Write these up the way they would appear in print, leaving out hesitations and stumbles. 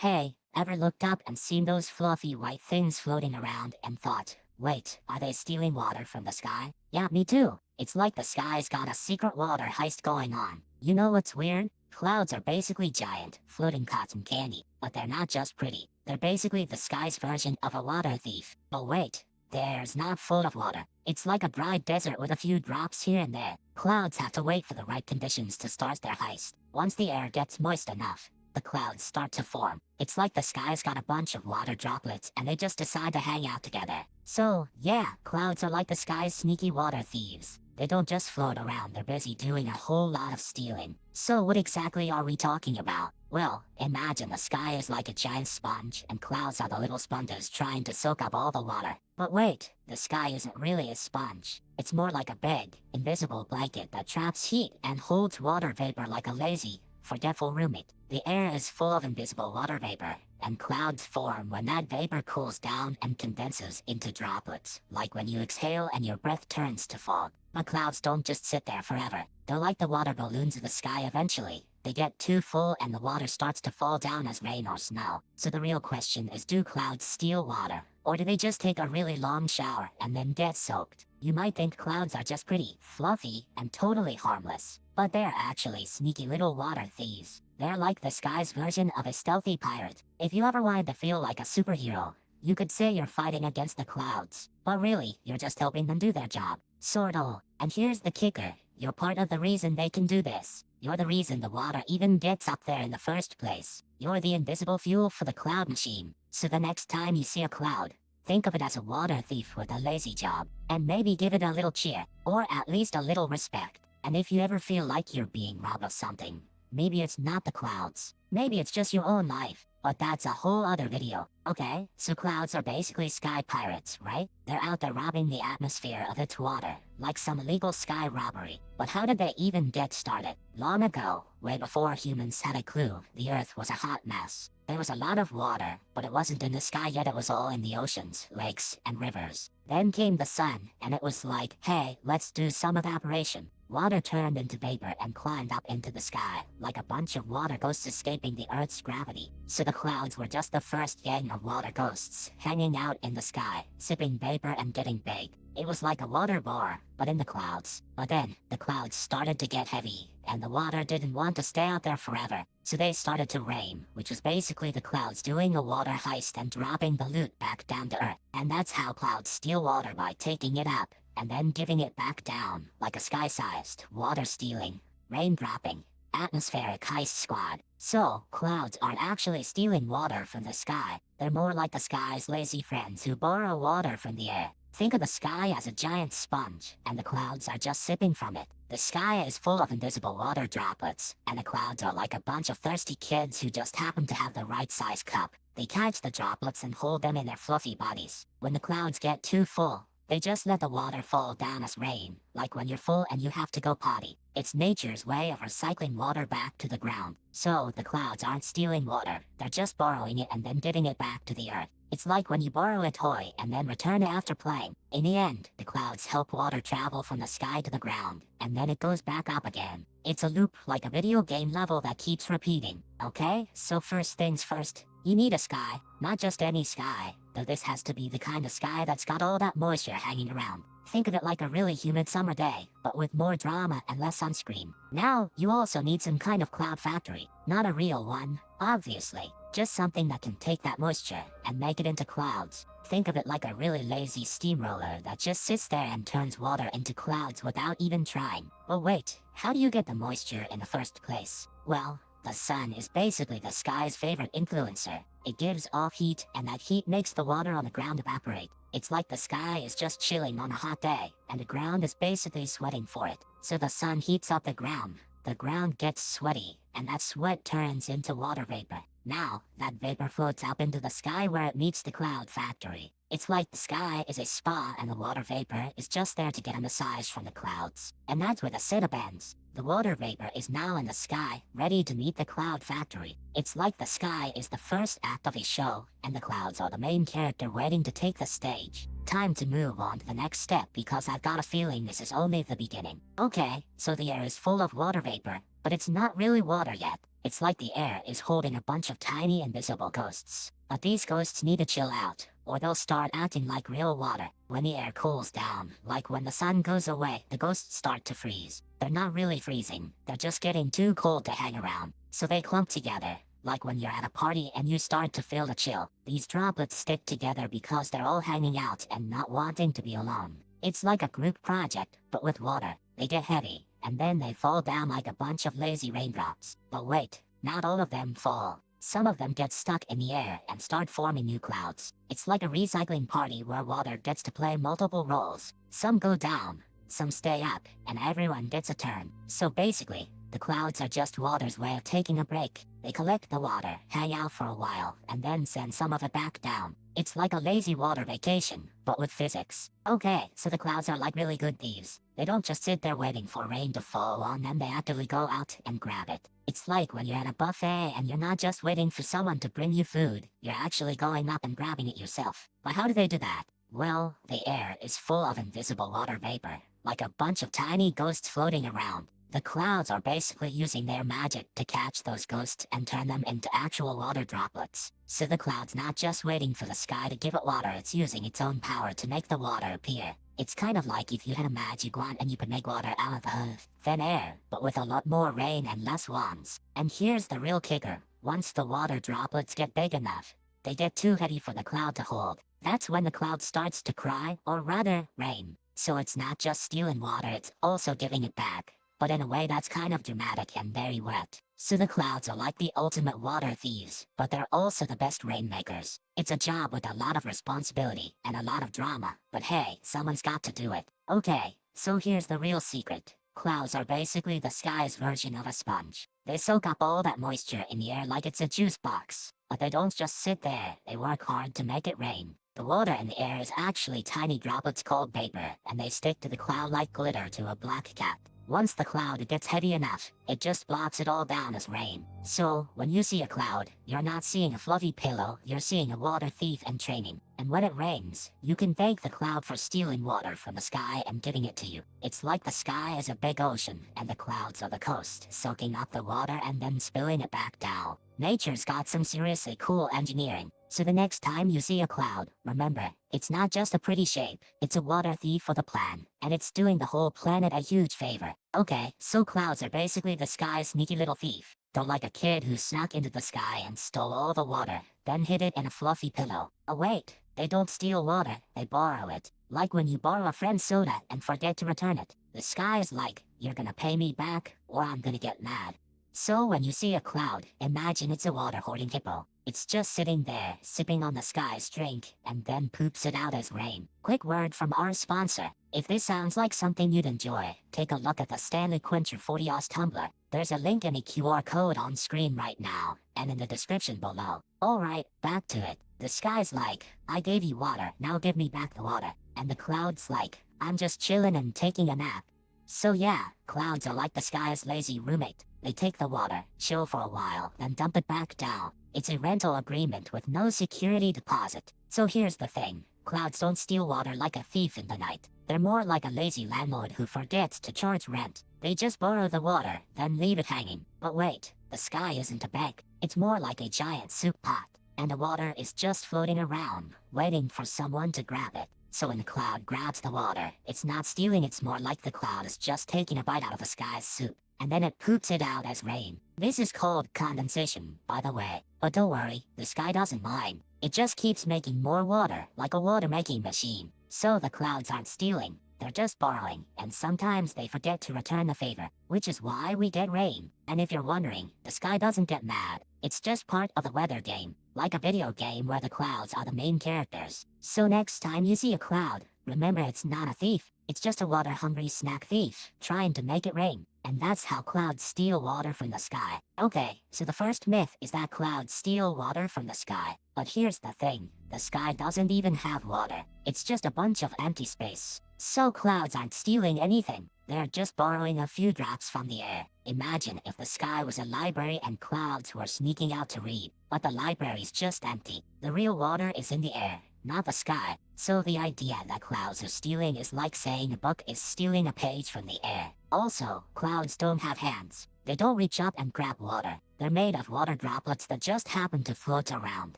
Hey, ever looked up and seen those fluffy white things floating around and thought, wait, are they stealing water from the sky? Yeah, me too. It's like the sky's got a secret water heist going on. You know what's weird? Clouds are basically giant, floating cotton candy, but they're not just pretty. They're basically the sky's version of a water thief. But wait, there's not full of water. It's like a dry desert with a few drops here and there. Clouds have to wait for the right conditions to start their heist. Once the air gets moist enough, the clouds start to form. It's like the sky's got a bunch of water droplets and they just decide to hang out together. So, yeah, clouds are like the sky's sneaky water thieves. They don't just float around, they're busy doing a whole lot of stealing. So what exactly are we talking about? Well, imagine the sky is like a giant sponge and clouds are the little sponges trying to soak up all the water. But wait, the sky isn't really a sponge. It's more like a big, invisible blanket that traps heat and holds water vapor like a lazy, forgetful roommate. The air is full of invisible water vapor, and clouds form when that vapor cools down and condenses into droplets, like when you exhale and your breath turns to fog. But clouds don't just sit there forever. They're like the water balloons of the sky eventually. They get too full and the water starts to fall down as rain or snow. So the real question is, do clouds steal water? Or do they just take a really long shower and then get soaked? You might think clouds are just pretty, fluffy, and totally harmless. But they're actually sneaky little water thieves. They're like the sky's version of a stealthy pirate. If you ever wanted to feel like a superhero, you could say you're fighting against the clouds. But really, you're just helping them do their job. Sort of. And here's the kicker. You're part of the reason they can do this. You're the reason the water even gets up there in the first place. You're the invisible fuel for the cloud machine. So the next time you see a cloud, think of it as a water thief with a lazy job. And maybe give it a little cheer, or at least a little respect. And if you ever feel like you're being robbed of something, maybe it's not the clouds. Maybe it's just your own life. But that's a whole other video. Okay, so clouds are basically sky pirates, right? They're out there robbing the atmosphere of its water, like some illegal sky robbery. But how did they even get started? Long ago, way before humans had a clue, the Earth was a hot mess. There was a lot of water, but it wasn't in the sky yet, it was all in the oceans, lakes, and rivers. Then came the sun, and it was like, hey, let's do some evaporation. Water turned into vapor and climbed up into the sky, like a bunch of water ghosts escaping the Earth's gravity. So the clouds were just the first gang of water ghosts, hanging out in the sky, sipping vapor and getting big. It was like a water bar, but in the clouds. But then, the clouds started to get heavy, and the water didn't want to stay out there forever. So they started to rain, which was basically the clouds doing a water heist and dropping the loot back down to Earth. And that's how clouds steal water, by taking it up and then giving it back down, like a sky-sized, water-stealing, rain-dropping, atmospheric heist squad. So, clouds aren't actually stealing water from the sky. They're more like the sky's lazy friends who borrow water from the air. Think of the sky as a giant sponge, and the clouds are just sipping from it. The sky is full of invisible water droplets, and the clouds are like a bunch of thirsty kids who just happen to have the right size cup. They catch the droplets and hold them in their fluffy bodies. When the clouds get too full, they just let the water fall down as rain, like when you're full and you have to go potty. It's nature's way of recycling water back to the ground. So, the clouds aren't stealing water, they're just borrowing it and then giving it back to the earth. It's like when you borrow a toy and then return it after playing. In the end, the clouds help water travel from the sky to the ground, and then it goes back up again. It's a loop, like a video game level that keeps repeating. Okay, so first things first, you need a sky, not just any sky, though this has to be the kind of sky that's got all that moisture hanging around. Think of it like a really humid summer day, but with more drama and less sunscreen. Now, you also need some kind of cloud factory. Not a real one, obviously. Just something that can take that moisture and make it into clouds. Think of it like a really lazy steamroller that just sits there and turns water into clouds without even trying. But wait, how do you get the moisture in the first place? Well, the sun is basically the sky's favorite influencer. It gives off heat, and that heat makes the water on the ground evaporate. It's like the sky is just chilling on a hot day, and the ground is basically sweating for it. So the sun heats up the ground gets sweaty, and that sweat turns into water vapor. Now, that vapor floats up into the sky where it meets the cloud factory. It's like the sky is a spa and the water vapor is just there to get a massage from the clouds. And that's where the setup ends. The water vapor is now in the sky, ready to meet the cloud factory. It's like the sky is the first act of a show, and the clouds are the main character waiting to take the stage. Time to move on to the next step, because I've got a feeling this is only the beginning. Okay, so the air is full of water vapor, but it's not really water yet. It's like the air is holding a bunch of tiny invisible ghosts. But these ghosts need to chill out, or they'll start acting like real water. When the air cools down, like when the sun goes away, the ghosts start to freeze. They're not really freezing, they're just getting too cold to hang around. So they clump together, like when you're at a party and you start to feel the chill. These droplets stick together because they're all hanging out and not wanting to be alone. It's like a group project, but with water. They get heavy, and then they fall down like a bunch of lazy raindrops. But wait, not all of them fall. Some of them get stuck in the air and start forming new clouds. It's like a recycling party where water gets to play multiple roles. Some go down, some stay up, and everyone gets a turn. So basically, the clouds are just water's way of taking a break. They collect the water, hang out for a while, and then send some of it back down. It's like a lazy water vacation, but with physics. Okay, so the clouds are like really good thieves. They don't just sit there waiting for rain to fall on them, they actively go out and grab it. It's like when you're at a buffet and you're not just waiting for someone to bring you food, you're actually going up and grabbing it yourself. But how do they do that? Well, the air is full of invisible water vapor, like a bunch of tiny ghosts floating around. The clouds are basically using their magic to catch those ghosts and turn them into actual water droplets. So the cloud's not just waiting for the sky to give it water, it's using its own power to make the water appear. It's kind of like if you had a magic wand and you could make water out of the thin air, but with a lot more rain and less wands. And here's the real kicker. Once the water droplets get big enough, they get too heavy for the cloud to hold. That's when the cloud starts to cry, or rather, rain. So it's not just stealing water, it's also giving it back. But in a way that's kind of dramatic and very wet. So the clouds are like the ultimate water thieves, but they're also the best rainmakers. It's a job with a lot of responsibility and a lot of drama, but hey, someone's got to do it. Okay, so here's the real secret. Clouds are basically the sky's version of a sponge. They soak up all that moisture in the air like it's a juice box. But they don't just sit there, they work hard to make it rain. The water in the air is actually tiny droplets called vapor, and they stick to the cloud like glitter to a black cat. Once the cloud gets heavy enough, it just blots it all down as rain. So, when you see a cloud, you're not seeing a fluffy pillow, you're seeing a water thief in training. And when it rains, you can thank the cloud for stealing water from the sky and giving it to you. It's like the sky is a big ocean, and the clouds are the coast, soaking up the water and then spilling it back down. Nature's got some seriously cool engineering. So the next time you see a cloud, remember, it's not just a pretty shape, it's a water thief for the plan, and it's doing the whole planet a huge favor. Okay, so clouds are basically the sky's sneaky little thief. They're like a kid who snuck into the sky and stole all the water, then hid it in a fluffy pillow. Oh wait, they don't steal water, they borrow it. Like when you borrow a friend's soda and forget to return it. The sky is like, you're gonna pay me back, or I'm gonna get mad. So when you see a cloud, imagine it's a water-hoarding hippo. It's just sitting there, sipping on the sky's drink, and then poops it out as rain. Quick word from our sponsor. If this sounds like something you'd enjoy, take a look at the Stanley Quincher 40-oz tumbler. There's a link in the QR code on screen right now, and in the description below. Alright, back to it. The sky's like, I gave you water, now give me back the water. And the cloud's like, I'm just chilling and taking a nap. So yeah, clouds are like the sky's lazy roommate. They take the water, chill for a while, then dump it back down. It's a rental agreement with no security deposit. So here's the thing. Clouds don't steal water like a thief in the night. They're more like a lazy landlord who forgets to charge rent. They just borrow the water, then leave it hanging. But wait, the sky isn't a bank. It's more like a giant soup pot. And the water is just floating around, waiting for someone to grab it. So when the cloud grabs the water, it's not stealing, it's more like the cloud is just taking a bite out of the sky's soup. And then it poops it out as rain. This is called condensation, by the way. But don't worry, the sky doesn't mind. It just keeps making more water, like a water-making machine. So the clouds aren't stealing, they're just borrowing, and sometimes they forget to return the favor, which is why we get rain. And if you're wondering, the sky doesn't get mad. It's just part of the weather game, like a video game where the clouds are the main characters. So next time you see a cloud, remember it's not a thief, it's just a water-hungry snack thief, trying to make it rain. And that's how clouds steal water from the sky. Okay, so the first myth is that clouds steal water from the sky. But here's the thing, the sky doesn't even have water. It's just a bunch of empty space. So clouds aren't stealing anything. They're just borrowing a few drops from the air. Imagine if the sky was a library and clouds were sneaking out to read. But the library's just empty. The real water is in the air, not the sky. So the idea that clouds are stealing is like saying a book is stealing a page from the air. Also, clouds don't have hands. They don't reach up and grab water. They're made of water droplets that just happen to float around.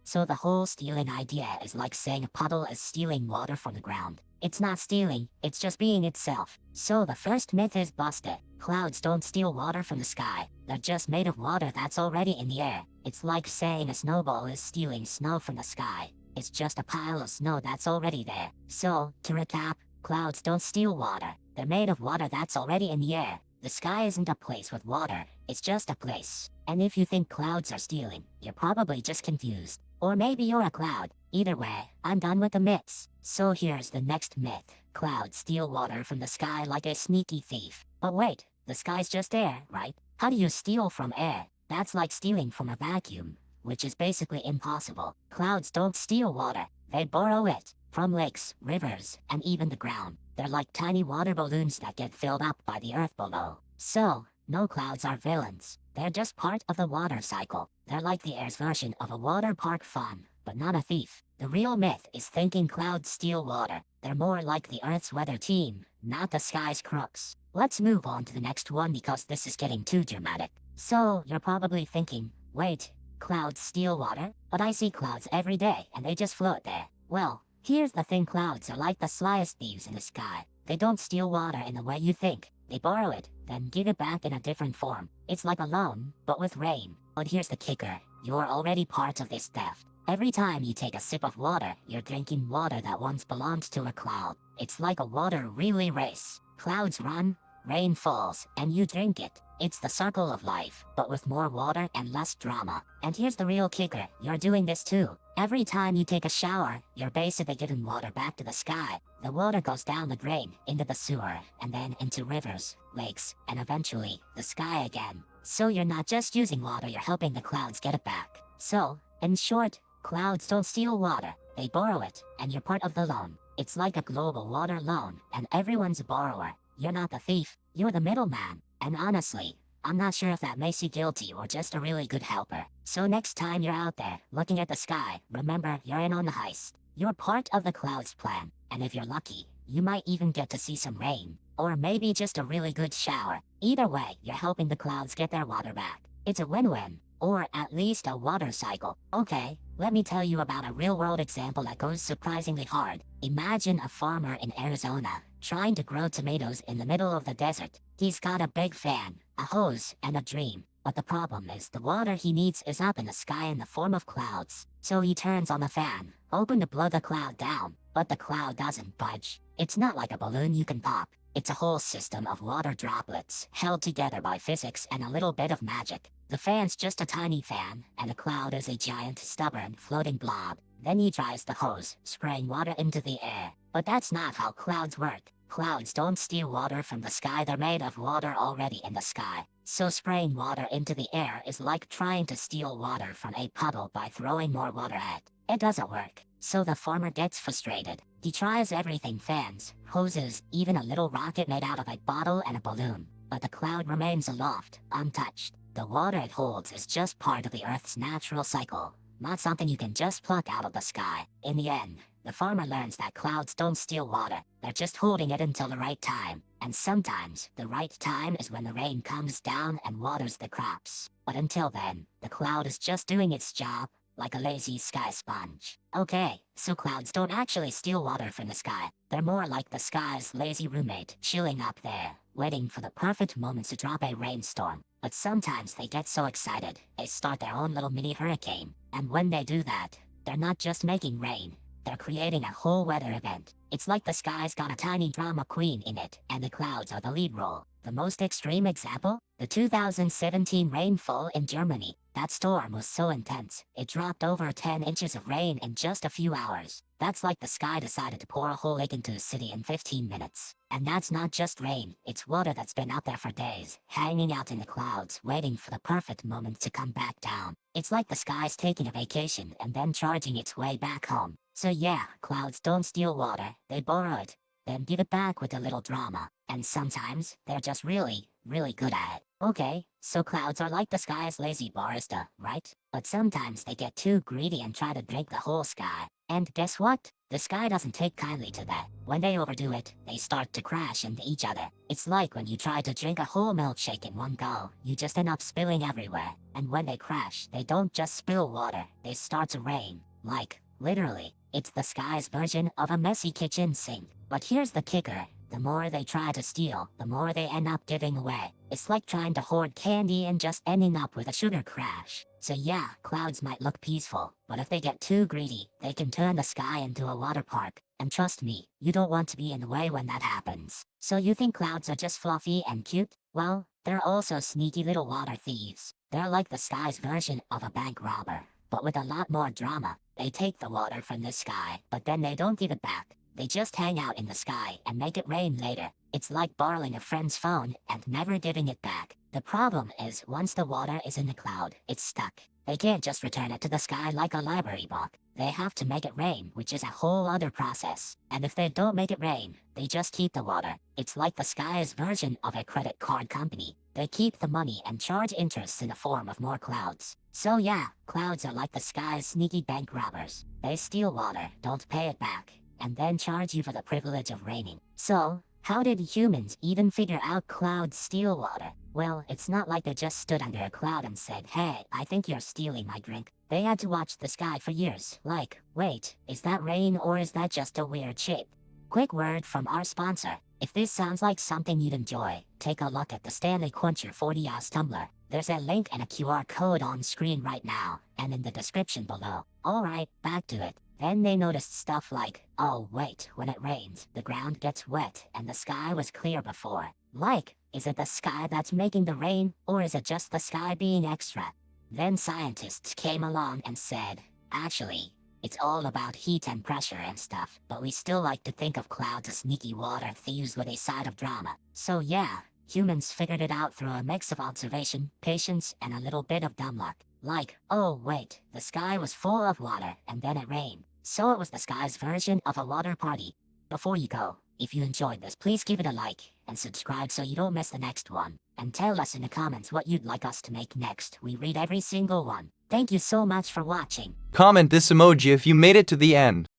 So the whole stealing idea is like saying a puddle is stealing water from the ground. It's not stealing, it's just being itself. So the first myth is busted. Clouds don't steal water from the sky. They're just made of water that's already in the air. It's like saying a snowball is stealing snow from the sky. It's just a pile of snow that's already there. So, to recap, clouds don't steal water. They're made of water that's already in the air. The sky isn't a place with water, it's just a place. And if you think clouds are stealing, you're probably just confused. Or maybe you're a cloud. Either way, I'm done with the myths. So here's the next myth. Clouds steal water from the sky like a sneaky thief. But wait, the sky's just air, right? How do you steal from air? That's like stealing from a vacuum, which is basically impossible. Clouds don't steal water, they borrow it. From lakes, rivers, and even the ground. They're like tiny water balloons that get filled up by the earth below. So, no clouds are villains. They're just part of the water cycle. They're like the air's version of a water park fun, but not a thief. The real myth is thinking clouds steal water. They're more like the Earth's weather team, not the sky's crooks. Let's move on to the next one because this is getting too dramatic. So, you're probably thinking, wait, clouds steal water? But I see clouds every day and they just float there. Well, here's the thing, clouds are like the slyest thieves in the sky. They don't steal water in the way you think. They borrow it, then give it back in a different form. It's like a loan, but with rain. But here's the kicker, you're already part of this theft. Every time you take a sip of water, you're drinking water that once belonged to a cloud. It's like a water relay race. Clouds run, rain falls, and you drink it. It's the circle of life, but with more water and less drama. And here's the real kicker, you're doing this too. Every time you take a shower, you're basically giving water back to the sky. The water goes down the drain, into the sewer, and then into rivers, lakes, and eventually, the sky again. So you're not just using water, you're helping the clouds get it back. So, in short, clouds don't steal water, they borrow it, and you're part of the loan. It's like a global water loan, and everyone's a borrower. You're not the thief, you're the middleman. And honestly, I'm not sure if that makes you guilty or just a really good helper. So next time you're out there, looking at the sky, remember you're in on the heist. You're part of the clouds plan, and if you're lucky, you might even get to see some rain. Or maybe just a really good shower. Either way, you're helping the clouds get their water back. It's a win-win. Or at least a water cycle. Okay, let me tell you about a real-world example that goes surprisingly hard. Imagine a farmer in Arizona, trying to grow tomatoes in the middle of the desert. He's got a big fan, a hose, and a dream. But the problem is the water he needs is up in the sky in the form of clouds. So he turns on the fan, hoping to blow the cloud down. But the cloud doesn't budge. It's not like a balloon you can pop. It's a whole system of water droplets, held together by physics and a little bit of magic. The fan's just a tiny fan, and the cloud is a giant, stubborn, floating blob. Then he drives the hose, spraying water into the air. But that's not how clouds work. Clouds don't steal water from the sky, they're made of water already in the sky. So spraying water into the air is like trying to steal water from a puddle by throwing more water at it. It doesn't work. So the farmer gets frustrated. He tries everything, fans, hoses, even a little rocket made out of a bottle and a balloon. But the cloud remains aloft, untouched. The water it holds is just part of the Earth's natural cycle, not something you can just pluck out of the sky. In the end, the farmer learns that clouds don't steal water, they're just holding it until the right time. And sometimes, the right time is when the rain comes down and waters the crops. But until then, the cloud is just doing its job, like a lazy sky sponge. Okay, so clouds don't actually steal water from the sky. They're more like the sky's lazy roommate, chilling up there, waiting for the perfect moment to drop a rainstorm. But sometimes they get so excited, they start their own little mini hurricane. And when they do that, they're not just making rain, they're creating a whole weather event. It's like the sky's got a tiny drama queen in it, and the clouds are the lead role. The most extreme example? The 2017 rainfall in Germany. That storm was so intense, it dropped over 10 inches of rain in just a few hours. That's like the sky decided to pour a whole lake into a city in 15 minutes. And that's not just rain, it's water that's been out there for days, hanging out in the clouds, waiting for the perfect moment to come back down. It's like the sky's taking a vacation and then charging its way back home. So yeah, clouds don't steal water, they borrow it, then give it back with a little drama. And sometimes, they're just really, really good at it. Okay, so clouds are like the sky's lazy barista, right? But sometimes they get too greedy and try to drink the whole sky. And guess what? The sky doesn't take kindly to that. When they overdo it, they start to crash into each other. It's like when you try to drink a whole milkshake in one go, you just end up spilling everywhere. And when they crash, they don't just spill water, they start to rain. Like, literally. It's the sky's version of a messy kitchen sink. But here's the kicker. The more they try to steal, the more they end up giving away. It's like trying to hoard candy and just ending up with a sugar crash. So yeah, clouds might look peaceful, but if they get too greedy, they can turn the sky into a water park. And trust me, you don't want to be in the way when that happens. So you think clouds are just fluffy and cute? Well, they're also sneaky little water thieves. They're like the sky's version of a bank robber, but with a lot more drama. They take the water from the sky, but then they don't give it back. They just hang out in the sky and make it rain later. It's like borrowing a friend's phone and never giving it back. The problem is, once the water is in the cloud, it's stuck. They can't just return it to the sky like a library book. They have to make it rain, which is a whole other process. And if they don't make it rain, they just keep the water. It's like the sky's version of a credit card company. They keep the money and charge interest in the form of more clouds. So yeah, clouds are like the sky's sneaky bank robbers. They steal water, don't pay it back, and then charge you for the privilege of raining. So, how did humans even figure out clouds steal water? Well, it's not like they just stood under a cloud and said, "Hey, I think you're stealing my drink." They had to watch the sky for years, like, wait, is that rain or is that just a weird shape? Quick word from our sponsor. If this sounds like something you'd enjoy, take a look at the Stanley Quencher 40-ounce tumbler. There's a link and a QR code on screen right now, and in the description below. Alright, back to it. Then they noticed stuff like, oh wait, when it rains, the ground gets wet and the sky was clear before. Like, is it the sky that's making the rain, or is it just the sky being extra? Then scientists came along and said, actually, it's all about heat and pressure and stuff, but we still like to think of clouds as sneaky water thieves with a side of drama. So yeah, humans figured it out through a mix of observation, patience, and a little bit of dumb luck. Like, oh wait, the sky was full of water and then it rained. So it was the sky's version of a water party. Before you go, if you enjoyed this, please give it a like and subscribe so you don't miss the next one. And tell us in the comments what you'd like us to make next. We read every single one. Thank you so much for watching. Comment this emoji if you made it to the end.